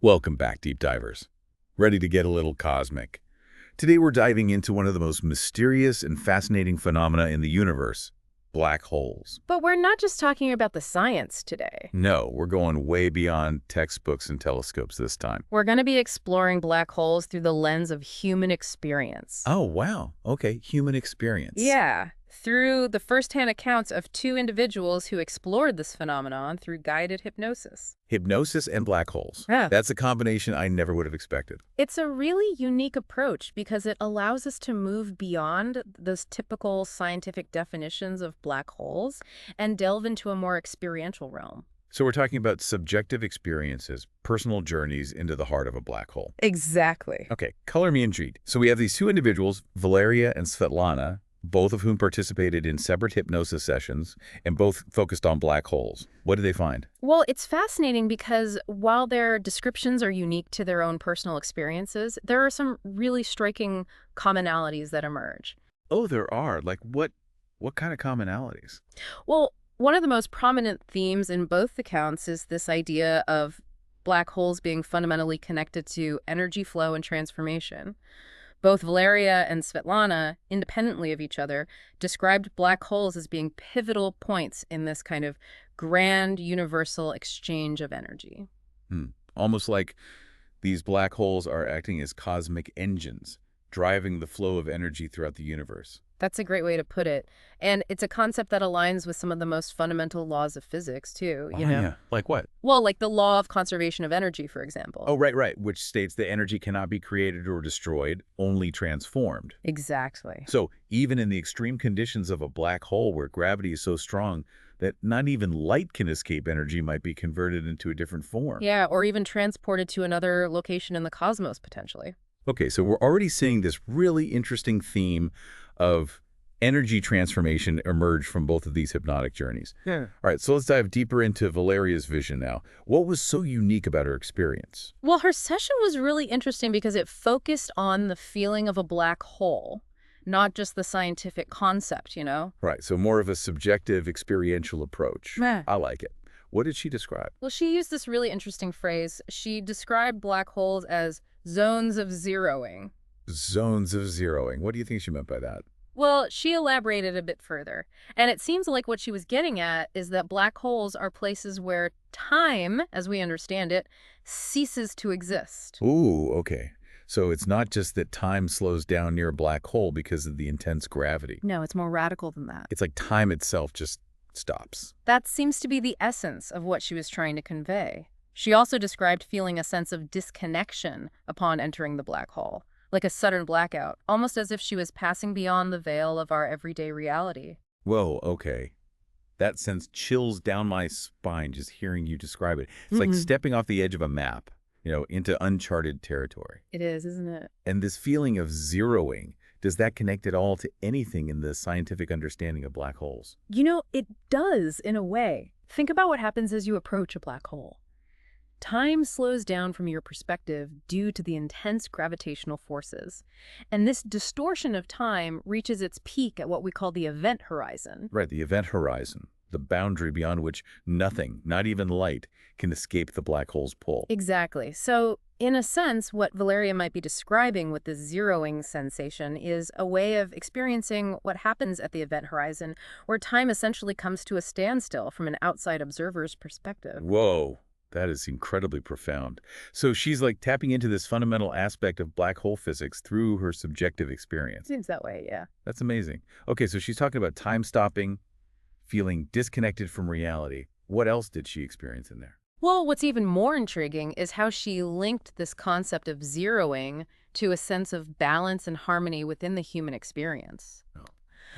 Welcome back, deep divers. Ready to get a little cosmic? Today we're diving into one of the most mysterious and fascinating phenomena in the universe, black holes. But we're not just talking about the science today. No, we're going way beyond textbooks and telescopes this time. We're going to be exploring black holes through the lens of human experience. Oh, wow. Okay, human experience. Yeah, through the first-hand accounts of two individuals who explored this phenomenon through guided hypnosis. Hypnosis and black holes. Yeah. That's a combination I never would have expected. It's a really unique approach because it allows us to move beyond those typical scientific definitions of black holes and delve into a more experiential realm. So we're talking about subjective experiences, personal journeys into the heart of a black hole. Exactly. Okay, color me intrigued. So we have these two individuals, Valeria and Svetlana, both of whom participated in separate hypnosis sessions and both focused on black holes. What did they find? Well, it's fascinating because while their descriptions are unique to their own personal experiences, there are some really striking commonalities that emerge. Oh, there are. Like what kind of commonalities? Well, one of the most prominent themes in both accounts is this idea of black holes being fundamentally connected to energy flow and transformation. Both Valeria and Svetlana, independently of each other, described black holes as being pivotal points in this kind of grand universal exchange of energy. Almost like these black holes are acting as cosmic engines, driving the flow of energy throughout the universe. That's a great way to put it. And it's a concept that aligns with some of the most fundamental laws of physics, too, you know? Yeah. Like what? Well, like the law of conservation of energy, for example. Oh, right, which states that energy cannot be created or destroyed, only transformed. Exactly. So even in the extreme conditions of a black hole where gravity is so strong that not even light can escape, energy might be converted into a different form. Yeah, or even transported to another location in the cosmos, potentially. Okay, so we're already seeing this really interesting theme of energy transformation emerge from both of these hypnotic journeys. Yeah. All right, so let's dive deeper into Valeria's vision now. What was so unique about her experience? Well, her session was really interesting because it focused on the feeling of a black hole, not just the scientific concept, you know? Right, so more of a subjective, experiential approach. Yeah. I like it. What did she describe? Well, she used this really interesting phrase. She described black holes as zones of zeroing. Zones of zeroing. What do you think she meant by that? Well, she elaborated a bit further, and it seems like what she was getting at is that black holes are places where time, as we understand it, ceases to exist. Ooh, okay. So it's not just that time slows down near a black hole because of the intense gravity. No, it's more radical than that. It's like time itself just stops. That seems to be the essence of what she was trying to convey. She also described feeling a sense of disconnection upon entering the black hole, like a sudden blackout, almost as if she was passing beyond the veil of our everyday reality. Whoa, okay. That sends chills down my spine just hearing you describe it. It's like stepping off the edge of a map, into uncharted territory. It is, isn't it? And this feeling of zeroing, does that connect at all to anything in the scientific understanding of black holes? You know, it does in a way. Think about what happens as you approach a black hole. Time slows down from your perspective due to the intense gravitational forces. And this distortion of time reaches its peak at what we call the event horizon. Right, the event horizon, the boundary beyond which nothing, not even light, can escape the black hole's pull. Exactly. So, in a sense, what Valeria might be describing with the zeroing sensation is a way of experiencing what happens at the event horizon, where time essentially comes to a standstill from an outside observer's perspective. Whoa. That is incredibly profound. So she's like tapping into this fundamental aspect of black hole physics through her subjective experience. Seems that way, yeah. That's amazing. Okay, so she's talking about time stopping, feeling disconnected from reality. What else did she experience in there? Well, what's even more intriguing is how she linked this concept of zeroing to a sense of balance and harmony within the human experience. Oh,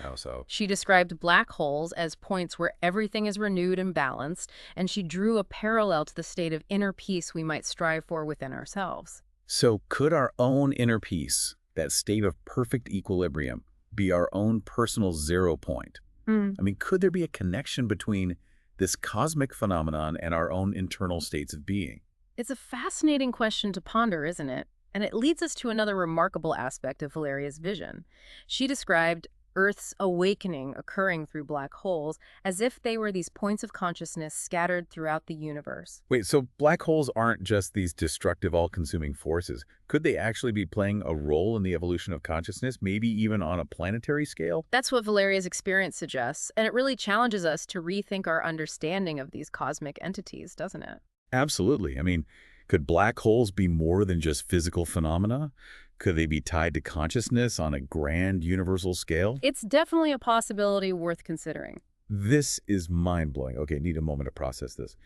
how so? She described black holes as points where everything is renewed and balanced, and she drew a parallel to the state of inner peace we might strive for within ourselves. So could our own inner peace, that state of perfect equilibrium, be our own personal zero point? I mean, could there be a connection between this cosmic phenomenon and our own internal states of being? It's a fascinating question to ponder, isn't it? And it leads us to another remarkable aspect of Valeria's vision. She described Earth's awakening occurring through black holes, as if they were these points of consciousness scattered throughout the universe. Wait, so black holes aren't just these destructive, all-consuming forces. Could they actually be playing a role in the evolution of consciousness, maybe even on a planetary scale? That's what Valeria's experience suggests, and it really challenges us to rethink our understanding of these cosmic entities, doesn't it? Absolutely. I mean, could black holes be more than just physical phenomena? Could they be tied to consciousness on a grand universal scale? It's definitely a possibility worth considering. This is mind-blowing. Okay, need a moment to process this.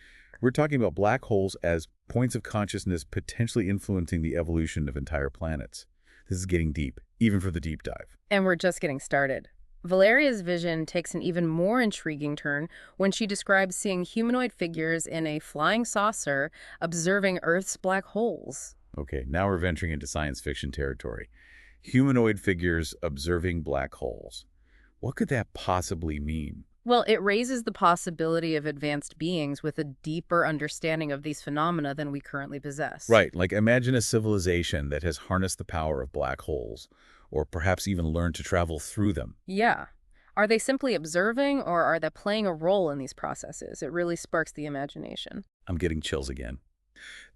We're talking about black holes as points of consciousness potentially influencing the evolution of entire planets. This is getting deep, even for the deep dive. And we're just getting started. Valeria's vision takes an even more intriguing turn when she describes seeing humanoid figures in a flying saucer observing Earth's black holes. Okay, now we're venturing into science fiction territory. Humanoid figures observing black holes. What could that possibly mean? Well, it raises the possibility of advanced beings with a deeper understanding of these phenomena than we currently possess. Right, like imagine a civilization that has harnessed the power of black holes, or perhaps even learned to travel through them. Yeah. Are they simply observing, or are they playing a role in these processes? It really sparks the imagination. I'm getting chills again.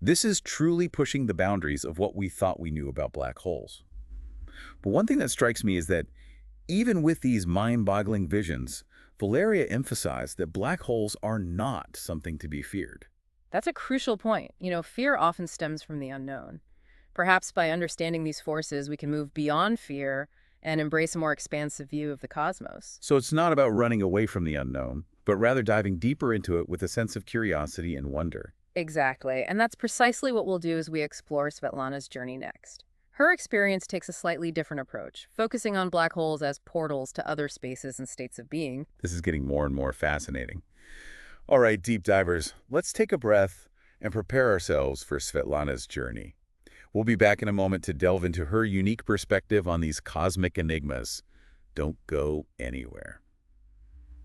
This is truly pushing the boundaries of what we thought we knew about black holes. But one thing that strikes me is that even with these mind-boggling visions, Valeria emphasized that black holes are not something to be feared. That's a crucial point. Fear often stems from the unknown. Perhaps by understanding these forces, we can move beyond fear and embrace a more expansive view of the cosmos. So it's not about running away from the unknown, but rather diving deeper into it with a sense of curiosity and wonder. Exactly, and that's precisely what we'll do as we explore Svetlana's journey next. Her experience takes a slightly different approach, focusing on black holes as portals to other spaces and states of being. This is getting more and more fascinating. All right, deep divers, let's take a breath and prepare ourselves for Svetlana's journey. We'll be back in a moment to delve into her unique perspective on these cosmic enigmas. Don't go anywhere.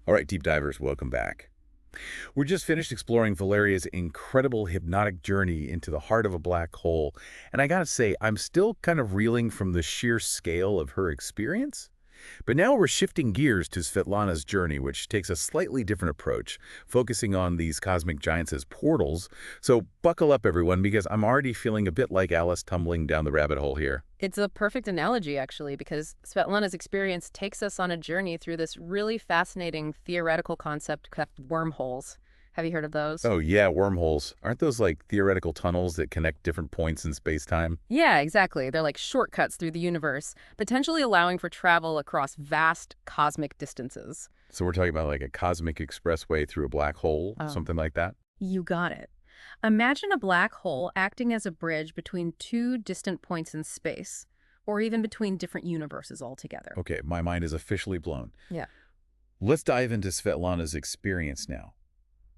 All right, deep divers, welcome back. We're just finished exploring Valeria's incredible hypnotic journey into the heart of a black hole, and I gotta say, I'm still kind of reeling from the sheer scale of her experience. But now we're shifting gears to Svetlana's journey, which takes a slightly different approach, focusing on these cosmic giants as portals. So buckle up, everyone, because I'm already feeling a bit like Alice tumbling down the rabbit hole here. It's a perfect analogy, actually, because Svetlana's experience takes us on a journey through this really fascinating theoretical concept called wormholes. Have you heard of those? Oh, yeah, wormholes. Aren't those like theoretical tunnels that connect different points in space-time? Yeah, exactly. They're like shortcuts through the universe, potentially allowing for travel across vast cosmic distances. So we're talking about like a cosmic expressway through a black hole, something like that? You got it. Imagine a black hole acting as a bridge between two distant points in space, or even between different universes altogether. Okay, my mind is officially blown. Yeah. Let's dive into Svetlana's experience now.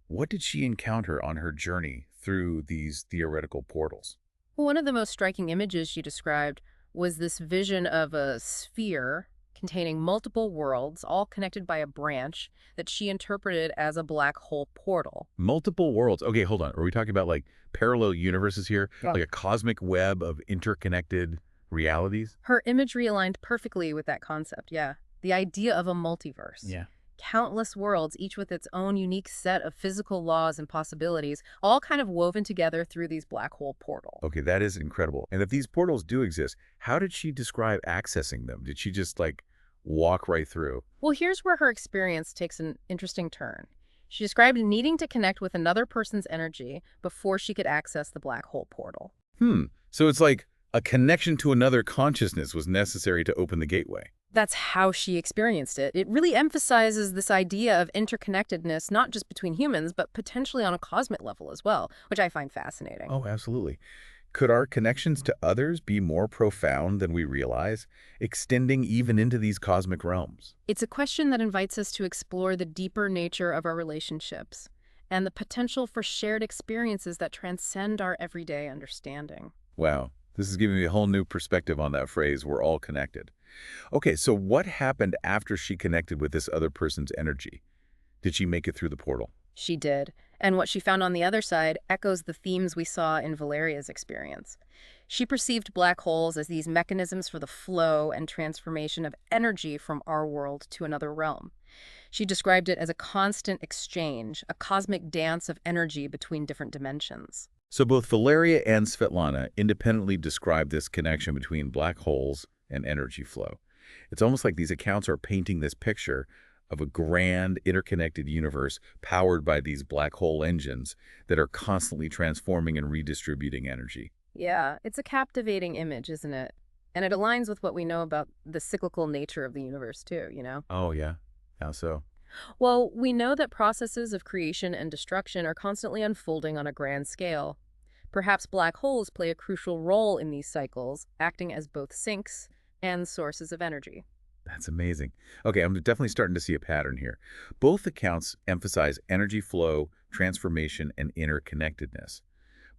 What did she encounter on her journey through these theoretical portals? One of the most striking images she described was this vision of a sphere containing multiple worlds, all connected by a branch that she interpreted as a black hole portal. Multiple worlds. Okay, hold on. Are we talking about like parallel universes here? Yeah. Like a cosmic web of interconnected realities? Her imagery aligned perfectly with that concept, yeah. The idea of a multiverse. Yeah. Countless worlds, each with its own unique set of physical laws and possibilities, all kind of woven together through these black hole portals. Okay, that is incredible. And if these portals do exist, how did she describe accessing them? Did she just like walk right through? Well, here's where her experience takes an interesting turn. She described needing to connect with another person's energy before she could access the black hole portal. So it's like a connection to another consciousness was necessary to open the gateway. That's how she experienced it. It really emphasizes this idea of interconnectedness, not just between humans, but potentially on a cosmic level as well, which I find fascinating. Oh, absolutely. Could our connections to others be more profound than we realize, extending even into these cosmic realms? It's a question that invites us to explore the deeper nature of our relationships and the potential for shared experiences that transcend our everyday understanding. Wow, this is giving me a whole new perspective on that phrase, we're all connected. Okay, so what happened after she connected with this other person's energy? Did she make it through the portal? She did, And what she found on the other side echoes the themes we saw in Valeria's experience. She perceived black holes as these mechanisms for the flow and transformation of energy from our world to another realm. She described it as a constant exchange, a cosmic dance of energy between different dimensions. So both Valeria and Svetlana independently describe this connection between black holes and energy flow. It's almost like these accounts are painting this picture of a grand, interconnected universe powered by these black hole engines that are constantly transforming and redistributing energy. Yeah, it's a captivating image, isn't it? And it aligns with what we know about the cyclical nature of the universe, too, you know? Oh, yeah. How so? Well, we know that processes of creation and destruction are constantly unfolding on a grand scale. Perhaps black holes play a crucial role in these cycles, acting as both sinks and sources of energy. That's amazing. Okay, I'm definitely starting to see a pattern here. Both accounts emphasize energy flow, transformation, and interconnectedness.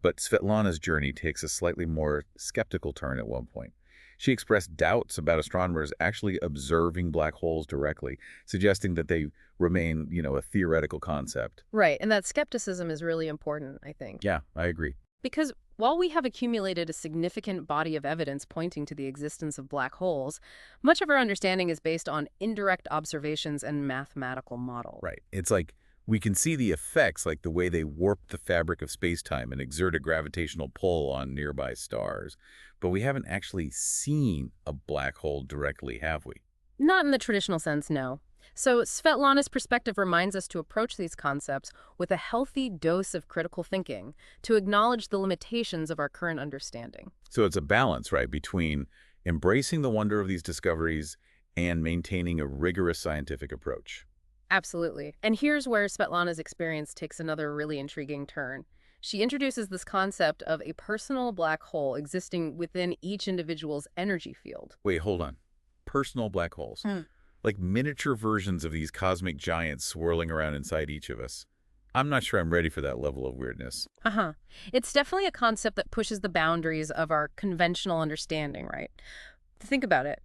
But Svetlana's journey takes a slightly more skeptical turn at one point. She expressed doubts about astronomers actually observing black holes directly, suggesting that they remain, a theoretical concept. Right, and that skepticism is really important, I think. Yeah, I agree. Because while we have accumulated a significant body of evidence pointing to the existence of black holes, much of our understanding is based on indirect observations and mathematical models. Right. It's like we can see the effects, like the way they warp the fabric of space-time and exert a gravitational pull on nearby stars. But we haven't actually seen a black hole directly, have we? Not in the traditional sense, no. So Svetlana's perspective reminds us to approach these concepts with a healthy dose of critical thinking, to acknowledge the limitations of our current understanding. So it's a balance, right, between embracing the wonder of these discoveries and maintaining a rigorous scientific approach. Absolutely. And here's where Svetlana's experience takes another really intriguing turn. She introduces this concept of a personal black hole existing within each individual's energy field. Wait, hold on. Personal black holes. Like miniature versions of these cosmic giants swirling around inside each of us. I'm not sure I'm ready for that level of weirdness. Uh-huh. It's definitely a concept that pushes the boundaries of our conventional understanding, right? Think about it.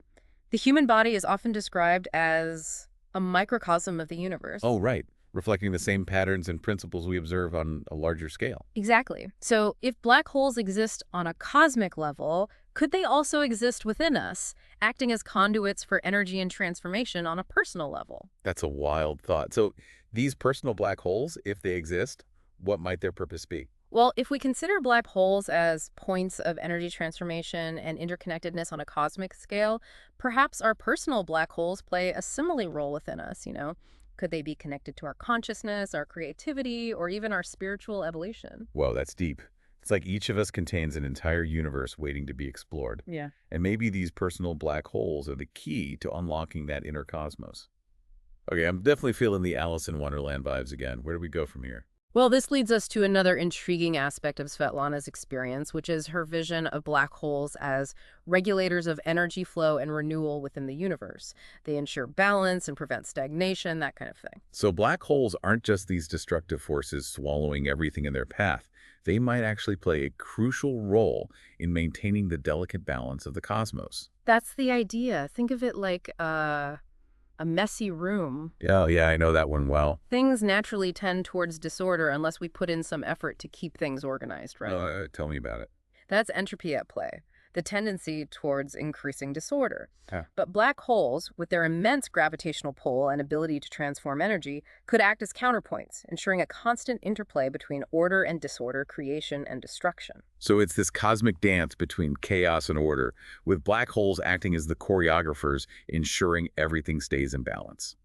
The human body is often described as a microcosm of the universe. Oh, right. Reflecting the same patterns and principles we observe on a larger scale. Exactly. So if black holes exist on a cosmic level, could they also exist within us, acting as conduits for energy and transformation on a personal level? That's a wild thought. So these personal black holes, if they exist, what might their purpose be? Well, if we consider black holes as points of energy transformation and interconnectedness on a cosmic scale, perhaps our personal black holes play a similar role within us, you know? Could they be connected to our consciousness, our creativity, or even our spiritual evolution? Whoa, that's deep. It's like each of us contains an entire universe waiting to be explored. Yeah. And maybe these personal black holes are the key to unlocking that inner cosmos. Okay, I'm definitely feeling the Alice in Wonderland vibes again. Where do we go from here? Well, this leads us to another intriguing aspect of Svetlana's experience, which is her vision of black holes as regulators of energy flow and renewal within the universe. They ensure balance and prevent stagnation, that kind of thing. So black holes aren't just these destructive forces swallowing everything in their path. They might actually play a crucial role in maintaining the delicate balance of the cosmos. That's the idea. Think of it like a messy room. Yeah, I know that one well. Things naturally tend towards disorder unless we put in some effort to keep things organized, right? Tell me about it. That's entropy at play, the tendency towards increasing disorder. Yeah. But black holes, with their immense gravitational pull and ability to transform energy, could act as counterpoints, ensuring a constant interplay between order and disorder, creation and destruction. So it's this cosmic dance between chaos and order, with black holes acting as the choreographers, ensuring everything stays in balance.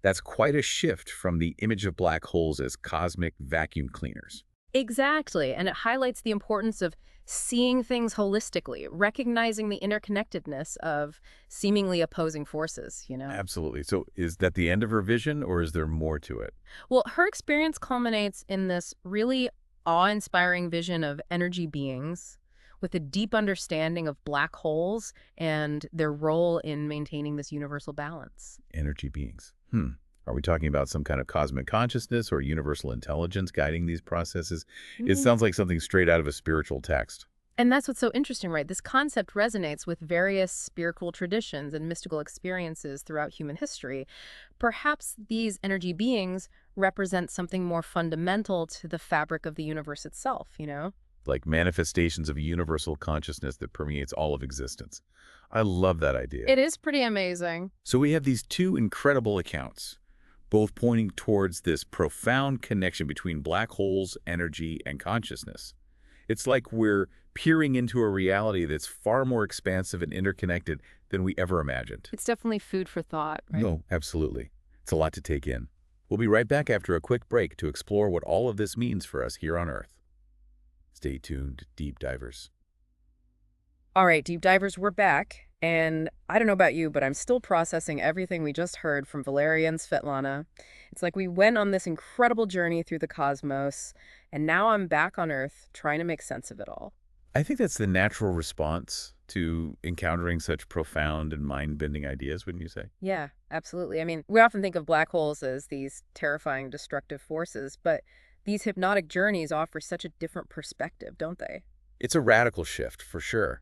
That's quite a shift from the image of black holes as cosmic vacuum cleaners. Exactly, and it highlights the importance of seeing things holistically, recognizing the interconnectedness of seemingly opposing forces, you know? Absolutely. So is that the end of her vision, or is there more to it? Well, her experience culminates in this really awe-inspiring vision of energy beings with a deep understanding of black holes and their role in maintaining this universal balance. Energy beings. Are we talking about some kind of cosmic consciousness or universal intelligence guiding these processes? It sounds like something straight out of a spiritual text. And that's what's so interesting, right? This concept resonates with various spiritual traditions and mystical experiences throughout human history. Perhaps these energy beings represent something more fundamental to the fabric of the universe itself, you know? Like manifestations of universal consciousness that permeates all of existence. I love that idea. It is pretty amazing. So we have these two incredible accounts, both pointing towards this profound connection between black holes, energy, and consciousness. It's like we're peering into a reality that's far more expansive and interconnected than we ever imagined. It's definitely food for thought, right? No, absolutely. It's a lot to take in. We'll be right back after a quick break to explore what all of this means for us here on Earth. Stay tuned, deep divers. All right, deep divers, we're back. And I don't know about you, but I'm still processing everything we just heard from Valeria and Svetlana. It's like we went on this incredible journey through the cosmos, and now I'm back on Earth trying to make sense of it all. I think that's the natural response to encountering such profound and mind-bending ideas, wouldn't you say? Yeah, absolutely. I mean, we often think of black holes as these terrifying, destructive forces, but these hypnotic journeys offer such a different perspective, don't they? It's a radical shift, for sure.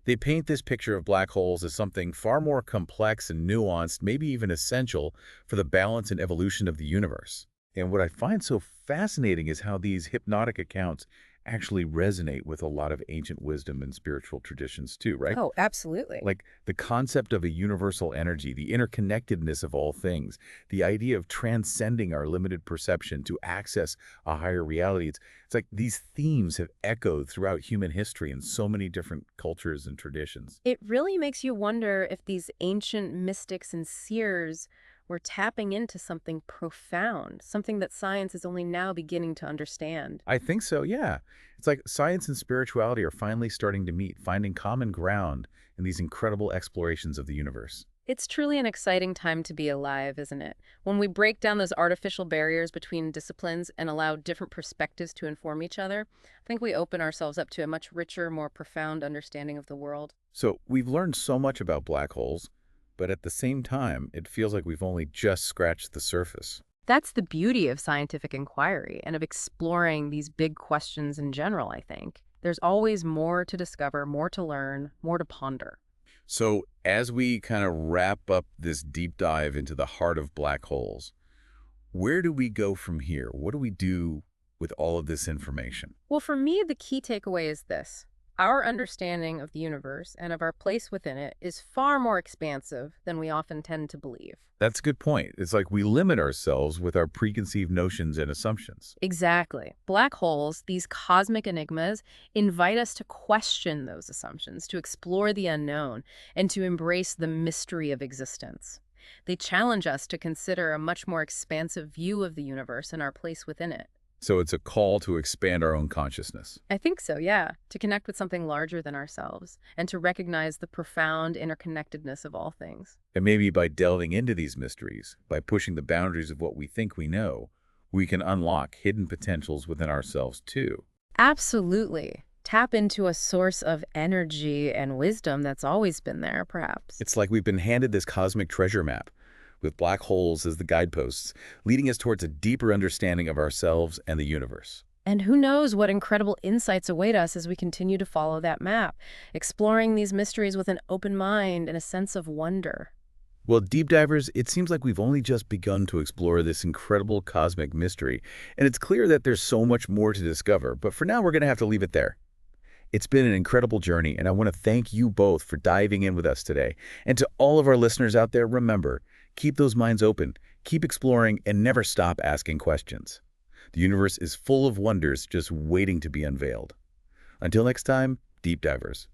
They paint this picture of black holes as something far more complex and nuanced, maybe even essential for the balance and evolution of the universe. And what I find so fascinating is how these hypnotic accounts actually resonate with a lot of ancient wisdom and spiritual traditions too, right? Oh, absolutely. Like the concept of a universal energy, the interconnectedness of all things, the idea of transcending our limited perception to access a higher reality. It's like these themes have echoed throughout human history in so many different cultures and traditions. It really makes you wonder if these ancient mystics and seers were tapping into something profound, something that science is only now beginning to understand. I think so, yeah. It's like science and spirituality are finally starting to meet, finding common ground in these incredible explorations of the universe. It's truly an exciting time to be alive, isn't it? When we break down those artificial barriers between disciplines and allow different perspectives to inform each other, I think we open ourselves up to a much richer, more profound understanding of the world. So we've learned so much about black holes, but at the same time, it feels like we've only just scratched the surface. That's the beauty of scientific inquiry and of exploring these big questions in general, I think. There's always more to discover, more to learn, more to ponder. So as we kind of wrap up this deep dive into the heart of black holes, where do we go from here? What do we do with all of this information? Well, for me, the key takeaway is this. Our understanding of the universe and of our place within it is far more expansive than we often tend to believe. That's a good point. It's like we limit ourselves with our preconceived notions and assumptions. Exactly. Black holes, these cosmic enigmas, invite us to question those assumptions, to explore the unknown, and to embrace the mystery of existence. They challenge us to consider a much more expansive view of the universe and our place within it. So it's a call to expand our own consciousness. I think so, yeah. To connect with something larger than ourselves and to recognize the profound interconnectedness of all things. And maybe by delving into these mysteries, by pushing the boundaries of what we think we know, we can unlock hidden potentials within ourselves too. Absolutely. Tap into a source of energy and wisdom that's always been there, perhaps. It's like we've been handed this cosmic treasure map, with black holes as the guideposts, leading us towards a deeper understanding of ourselves and the universe. And who knows what incredible insights await us as we continue to follow that map, exploring these mysteries with an open mind and a sense of wonder. Well, deep divers, it seems like we've only just begun to explore this incredible cosmic mystery, and it's clear that there's so much more to discover, but for now we're going to have to leave it there. It's been an incredible journey, and I want to thank you both for diving in with us today. And to all of our listeners out there, remember, keep those minds open, keep exploring, and never stop asking questions. The universe is full of wonders just waiting to be unveiled. Until next time, deep divers.